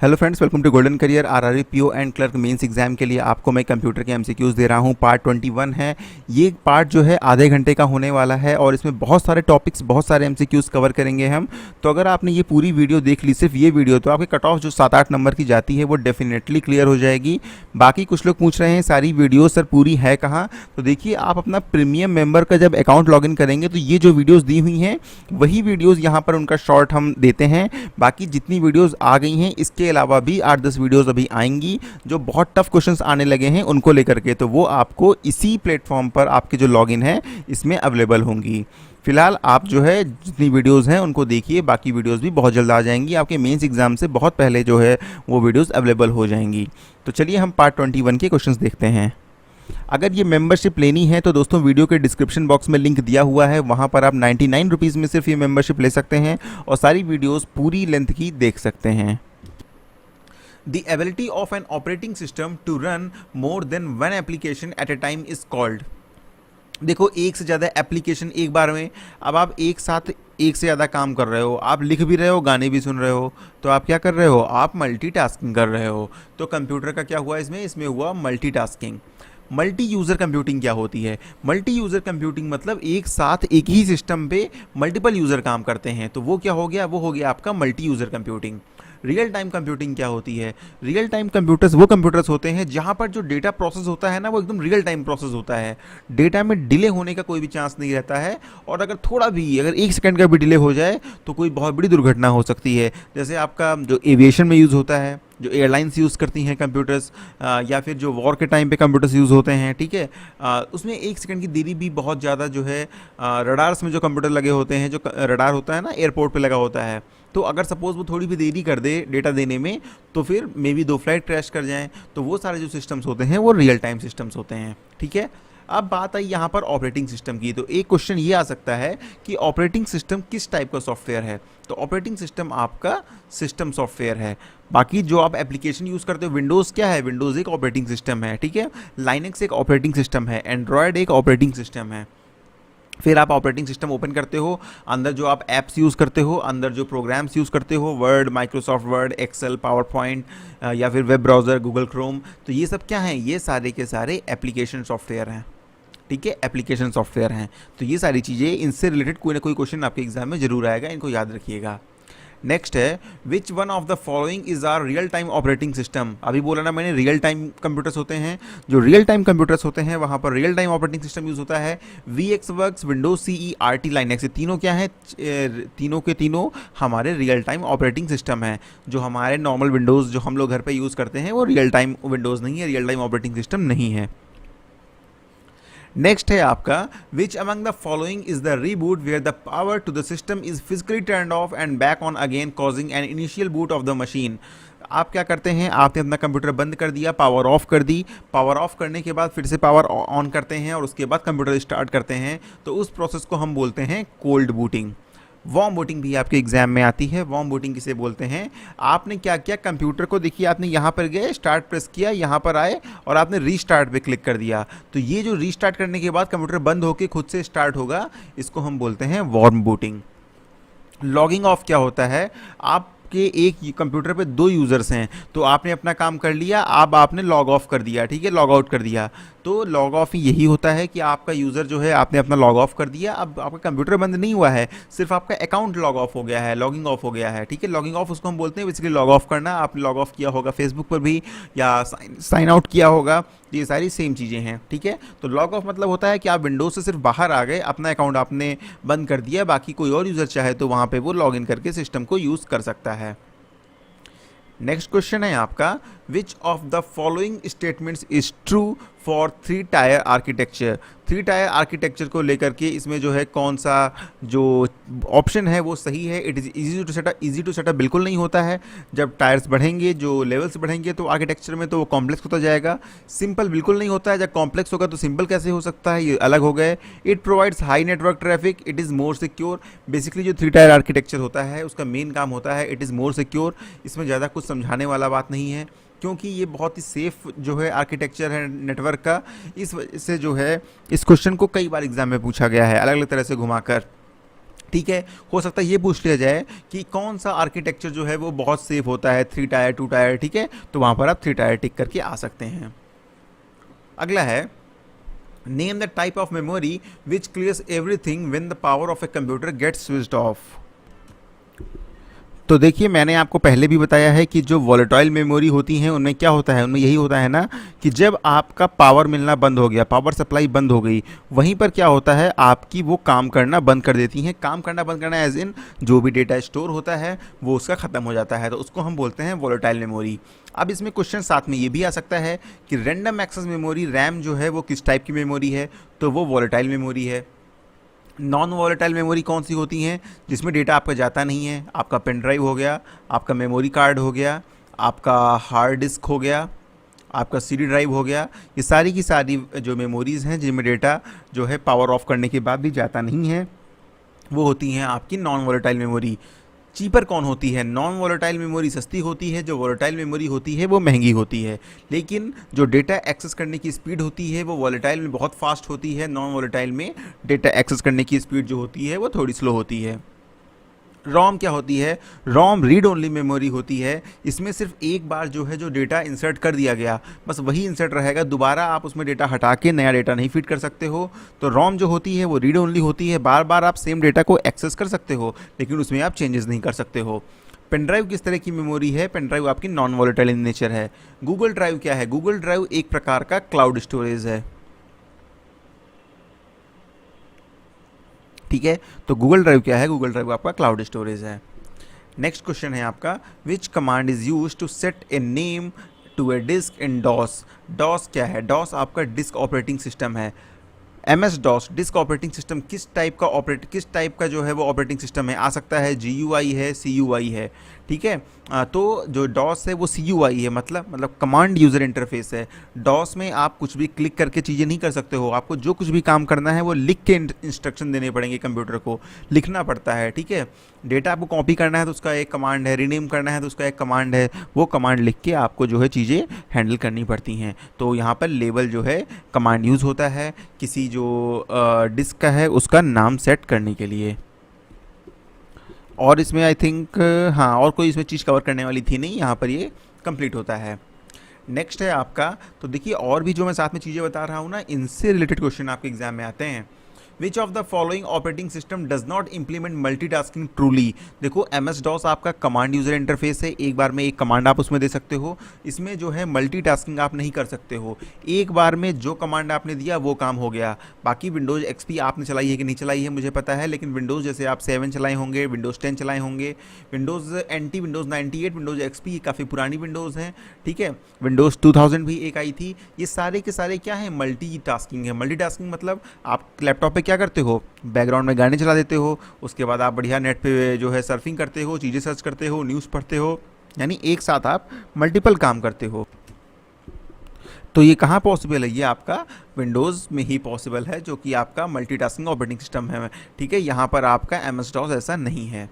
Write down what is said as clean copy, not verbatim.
Hello friends, welcome to golden career. RRB PO and clerk mains exam के लिए आपको मैं कंप्यूटर के एमसीक्यूज़ दे रहा हूं। पार्ट 21 है। ये पार्ट जो है आधे घंटे का होने वाला है और इसमें बहुत सारे टॉपिक्स, बहुत सारे एमसीक्यूज़ कवर करेंगे हम। तो अगर आपने ये पूरी वीडियो देख ली, सिर्फ ये वीडियो, तो आपके कट ऑफ जो 7-8 नंबर की जाती है वो डेफिनेटली क्लियर हो जाएगी। बाकी कुछ लोग पूछ रहे हैं सारी वीडियो सर पूरी है कहाँ, तो देखिए आप अपना प्रीमियम मेंबर का जब अकाउंट लॉगिन करेंगे तो ये जो वीडियोज़ दी हुई हैं वही वीडियोज़ यहाँ पर उनका शॉर्ट हम देते हैं। बाकी जितनी वीडियोज़ आ गई हैं इसके अलावा भी 8-10 वीडियोस अभी आएंगी जो बहुत टफ क्वेश्चंस आने लगे हैं उनको लेकर के, तो वो आपको इसी प्लेटफॉर्म पर आपके जो लॉगिन है इसमें अवेलेबल होंगी। फिलहाल आप जो है जितनी वीडियोस हैं उनको देखिए, बाकी वीडियोस भी बहुत जल्द आ जाएंगी, आपके मेंस एग्जाम से बहुत पहले जो है वो वीडियोस अवेलेबल हो जाएंगी। तो चलिए हम पार्ट 21 के क्वेश्चंस देखते हैं। अगर ये मेंबरशिप लेनी है तो दोस्तों वीडियो के डिस्क्रिप्शन बॉक्स में लिंक दिया हुआ है, वहाँ पर आप 99 रुपीज़ में सिर्फ ये मेंबरशिप ले सकते हैं और सारी वीडियोज़ पूरी लेंथ की देख सकते हैं। The ability of an operating system to run more than one application at a time is called। देखो, एक से ज़्यादा एप्लीकेशन एक बार में, अब आप एक साथ एक से ज़्यादा काम कर रहे हो, आप लिख भी रहे हो, गाने भी सुन रहे हो, तो आप क्या कर रहे हो, आप मल्टीटास्किंग कर रहे हो। तो कंप्यूटर का क्या हुआ इसमें हुआ मल्टीटास्किंग। मल्टी यूज़र कंप्यूटिंग क्या होती है? मल्टी यूज़र कंप्यूटिंग मतलब एक साथ एक ही सिस्टम पे मल्टीपल यूज़र काम करते हैं, तो वो क्या हो गया, वो हो गया आपका multi user computing. Real time computing क्या होती है? रियल टाइम कंप्यूटर्स वो कंप्यूटर्स होते हैं जहाँ पर जो डेटा प्रोसेस होता है ना वो एकदम रियल टाइम प्रोसेस होता है, डेटा में डिले होने का कोई भी चांस नहीं रहता है, और अगर थोड़ा भी, अगर 1 सेकंड का भी डिले हो जाए तो कोई बहुत बड़ी दुर्घटना हो सकती है। जैसे आपका जो एविएशन में यूज़ होता है, जो एयरलाइंस यूज़ करती हैं कंप्यूटर्स, या फिर जो वॉर के टाइम पे कंप्यूटर्स यूज़ होते हैं, ठीक है, उसमें 1 सेकंड की देरी भी बहुत ज़्यादा जो है, रडार्स में जो कंप्यूटर लगे होते हैं, जो रडार होता है ना एयरपोर्ट पे लगा होता है, तो अगर सपोज़ वो थोड़ी भी देरी कर दे डेटा देने में तो फिर मे बी 2 फ्लाइट क्रैश कर जाएं, तो वो सारे जो सिस्टम्स होते हैं वो रियल टाइम सिस्टम्स होते हैं, ठीक है। अब बात आई यहाँ पर ऑपरेटिंग सिस्टम की, तो एक क्वेश्चन ये आ सकता है कि ऑपरेटिंग सिस्टम किस टाइप का सॉफ्टवेयर है? तो ऑपरेटिंग सिस्टम आपका सिस्टम सॉफ्टवेयर है। बाकी जो आप एप्लीकेशन यूज़ करते हो, विंडोज़ क्या है? विंडोज़ एक ऑपरेटिंग सिस्टम है, ठीक है। लाइनक्स एक ऑपरेटिंग सिस्टम है, एंड्रॉयड एक ऑपरेटिंग सिस्टम है। फिर आप ऑपरेटिंग सिस्टम ओपन करते हो, अंदर जो आप ऐप्स यूज़ करते हो, अंदर जो प्रोग्राम्स यूज़ करते हो, Word, Microsoft Word, Excel, PowerPoint, या फिर वेब ब्राउज़र, गूगल क्रोम, तो ये सब क्या हैं? ये सारे के सारे एप्लीकेशन सॉफ्टवेयर हैं, ठीक है, एप्लीकेशन सॉफ्टवेयर हैं। तो ये सारी चीज़ें, इनसे रिलेटेड कोई ना कोई क्वेश्चन आपके एग्जाम में जरूर आएगा, इनको याद रखिएगा। नेक्स्ट है, which one of the following is are real time operating system. अभी बोला ना मैंने, रियल टाइम कंप्यूटर्स होते हैं, जो रियल टाइम कंप्यूटर्स होते हैं वहाँ पर real time operating system use होता है। VxWorks, Windows CE, RT, Linux, ये तीनों क्या हैं? तीनों के तीनों हमारे रियल टाइम ऑपरेटिंग सिस्टम हैं। जो हमारे नॉर्मल विंडोज़ जो हम लोग घर पर यूज़ करते हैं वो रियल टाइम विंडोज़ नहीं है, रियल टाइम ऑपरेटिंग सिस्टम नहीं है। नेक्स्ट है आपका, which among the following is the reboot where the power to the system is physically turn off and back on again causing an initial boot of the machine. आप क्या करते हैं, आपने अपना कंप्यूटर बंद कर दिया, पावर ऑफ कर दी, पावर ऑफ करने के बाद फिर से पावर ऑन करते हैं और उसके बाद कंप्यूटर स्टार्ट करते हैं, तो उस प्रोसेस को हम बोलते हैं कोल्ड बूटिंग। वार्म बूटिंग भी आपके एग्जाम में आती है। वार्म बूटिंग किसे बोलते हैं? आपने क्या किया, कंप्यूटर को देखिए, आपने यहाँ पर गए, स्टार्ट प्रेस किया, यहाँ पर आए और आपने रीस्टार्ट पे क्लिक कर दिया, तो ये जो रीस्टार्ट करने के बाद कंप्यूटर बंद होकर खुद से स्टार्ट होगा, इसको हम बोलते हैं वार्म बूटिंग। लॉगिंग ऑफ क्या होता है? आपके एक कंप्यूटर पे 2 यूज़र्स हैं, तो आपने अपना काम कर लिया, अब आपने लॉग ऑफ कर दिया, ठीक है, लॉग आउट कर दिया, तो लॉग ऑफ यही होता है कि आपका यूज़र जो है, आपने अपना लॉग ऑफ कर दिया, अब आपका कंप्यूटर बंद नहीं हुआ है, सिर्फ आपका अकाउंट लॉग ऑफ हो गया है, लॉगिंग ऑफ हो गया है, ठीक है। लॉगिंग ऑफ उसको हम बोलते हैं बेसिकली लॉग ऑफ करना। आपने लॉग ऑफ किया होगा फेसबुक पर भी, या साइन आउट किया होगा, ये सारी सेम चीज़ें हैं, ठीक है। तो लॉग ऑफ मतलब होता है कि आप विंडोज़ से सिर्फ बाहर आ गए, अपना अकाउंट आपने बंद कर दिया, बाकी कोई और यूज़र चाहे तो वहाँ पर वो लॉग इन करके सिस्टम को यूज़ कर सकता है। नेक्स्ट क्वेश्चन है आपका, which of the following statements is true for 3 tier architecture. 3 tier architecture को लेकर के इसमें जो है कौन सा जो ऑप्शन है वो सही है? It is easy to setup. Easy to setup बिल्कुल नहीं होता है, जब टायर्स बढ़ेंगे, जो लेवल्स बढ़ेंगे तो आर्किटेक्चर में तो वो कॉम्प्लेक्स होता जाएगा। सिंपल बिल्कुल नहीं होता है, जब कॉम्प्लेक्स होगा तो सिंपल कैसे हो सकता है, ये अलग हो गए। It provides high network traffic, it is more secure. Basically जो 3 टायर आर्किटेक्चर होता है उसका मेन काम होता है इट इज़ मोर सिक्योर। इसमें ज़्यादा कुछ समझाने वाला बात नहीं है, क्योंकि ये बहुत ही सेफ जो है आर्किटेक्चर है नेटवर्क का। इस वजह से जो है इस क्वेश्चन को कई बार एग्जाम में पूछा गया है अलग अलग तरह से घुमाकर। ठीक है। हो सकता है ये पूछ लिया जाए कि कौन सा आर्किटेक्चर जो है वो बहुत सेफ होता है, 3 टायर 2 टायर, ठीक है, तो वहाँ पर आप 3 टायर टिक करके आ सकते हैं। अगला है name the type of memory which clears everything when the power of a computer gets switched off. तो देखिए, मैंने आपको पहले भी बताया है कि जो वॉलेटाइल मेमोरी होती हैं उनमें क्या होता है, उनमें यही होता है ना कि जब आपका पावर मिलना बंद हो गया, पावर सप्लाई बंद हो गई, वहीं पर क्या होता है, आपकी वो काम करना बंद कर देती हैं। काम करना बंद करना एज इन जो भी डेटा स्टोर होता है वो उसका ख़त्म हो जाता है, तो उसको हम बोलते हैं वॉलेटाइल मेमोरी। अब इसमें क्वेश्चन साथ में ये भी आ सकता है कि रैंडम एक्सेस मेमोरी रैम जो है वो किस टाइप की मेमोरी है, तो वो वॉलेटाइल मेमोरी है। नॉन वॉलेटाइल मेमोरी कौन सी होती हैं, जिसमें डेटा आपका जाता नहीं है, आपका पेन ड्राइव हो गया, आपका मेमोरी कार्ड हो गया, आपका हार्ड डिस्क हो गया, आपका सीडी ड्राइव हो गया। ये सारी की सारी जो मेमोरीज़ हैं जिनमें डेटा जो है पावर ऑफ करने के बाद भी जाता नहीं है, वो होती हैं आपकी नॉन वॉलेटाइल मेमोरी। चीपर कौन होती है, नॉन वॉलेटाइल मेमोरी सस्ती होती है, जो वॉलेटाइल मेमोरी होती है वो महंगी होती है। लेकिन जो डेटा एक्सेस करने की स्पीड होती है वो वॉलेटाइल में बहुत फास्ट होती है, नॉन वॉलेटाइल में डेटा एक्सेस करने की स्पीड जो होती है वो थोड़ी स्लो होती है। रोम क्या होती है, रोम रीड ओनली मेमोरी होती है। इसमें सिर्फ एक बार जो है जो डेटा इंसर्ट कर दिया गया बस वही इंसर्ट रहेगा, दोबारा आप उसमें डेटा हटा के नया डेटा नहीं फीड कर सकते हो। तो रोम जो होती है वो रीड ओनली होती है, बार बार आप सेम डेटा को एक्सेस कर सकते हो लेकिन उसमें आप चेंजेस नहीं कर सकते हो। पेन ड्राइव किस तरह की मेमोरी है, पेन ड्राइव आपकी नॉन वॉलेटाइल इन नेचर है। गूगल ड्राइव क्या है, गूगल ड्राइव एक प्रकार का क्लाउड स्टोरेज है, ठीक है। तो गूगल ड्राइव क्या है, गूगल ड्राइव आपका क्लाउड स्टोरेज है। नेक्स्ट क्वेश्चन है आपका which command is use to set a name to a disk in DOS. DOS क्या है, डॉस आपका डिस्क ऑपरेटिंग सिस्टम है। M S DOS disk operating system किस टाइप का जो है वो ऑपरेटिंग सिस्टम है, आ सकता है GUI है, CUI है, ठीक है। तो जो डॉस है वो CUI है, मतलब कमांड यूज़र इंटरफेस है। डॉस में आप कुछ भी क्लिक करके चीज़ें नहीं कर सकते हो, आपको जो कुछ भी काम करना है वो लिख के इंस्ट्रक्शन देने पड़ेंगे, कंप्यूटर को लिखना पड़ता है, ठीक है। डेटा आपको कॉपी करना है तो उसका एक कमांड है, रीनेम करना है तो उसका एक कमांड है, वो कमांड लिख के आपको जो है चीज़ें हैंडल करनी पड़ती हैं। तो यहाँ पर लेबल जो है कमांड यूज़ होता है किसी जो डिस्क का है उसका नाम सेट करने के लिए। और इसमें आई थिंक हाँ और कोई इसमें चीज़ कवर करने वाली थी नहीं, यहाँ पर ये कंप्लीट होता है। नेक्स्ट है आपका, तो देखिए और भी जो मैं साथ में चीज़ें बता रहा हूँ ना, इनसे रिलेटेड क्वेश्चन आपके एग्जाम में आते हैं। Which of the following operating system does not implement multitasking truly. देखो MS DOS आपका कमांड यूजर इंटरफेस है, एक बार में एक कमांड आप उसमें दे सकते हो, इसमें जो है मल्टीटास्किंग आप नहीं कर सकते हो। एक बार में जो कमांड आपने दिया वो काम हो गया। बाकी विंडोज़ XP आपने चलाई है कि नहीं चलाई है मुझे पता है, लेकिन विंडोज़ जैसे आप 7 चलाए होंगे, विंडोज़ 10 चलाए होंगे, Windows NT, Windows 98, Windows XP काफ़ी पुरानी विंडोज़ हैं, ठीक है। विंडोज़ 2000 भी एक आई थी। ये सारे के सारे क्या है, मल्टीटास्किंग है। मल्टीटास्किंग मतलब आप लैपटॉप पे क्या करते हो, बैकग्राउंड में गाने चला देते हो, उसके बाद आप बढ़िया नेट पे जो है सर्फिंग करते हो, चीज़ें सर्च करते हो, न्यूज़ पढ़ते हो, यानी एक साथ आप मल्टीपल काम करते हो। तो ये कहाँ पॉसिबल है, ये आपका विंडोज़ में ही पॉसिबल है जो कि आपका मल्टीटास्किंग ऑपरेटिंग सिस्टम है, ठीक है। यहाँ पर आपका MS DOS ऐसा नहीं है।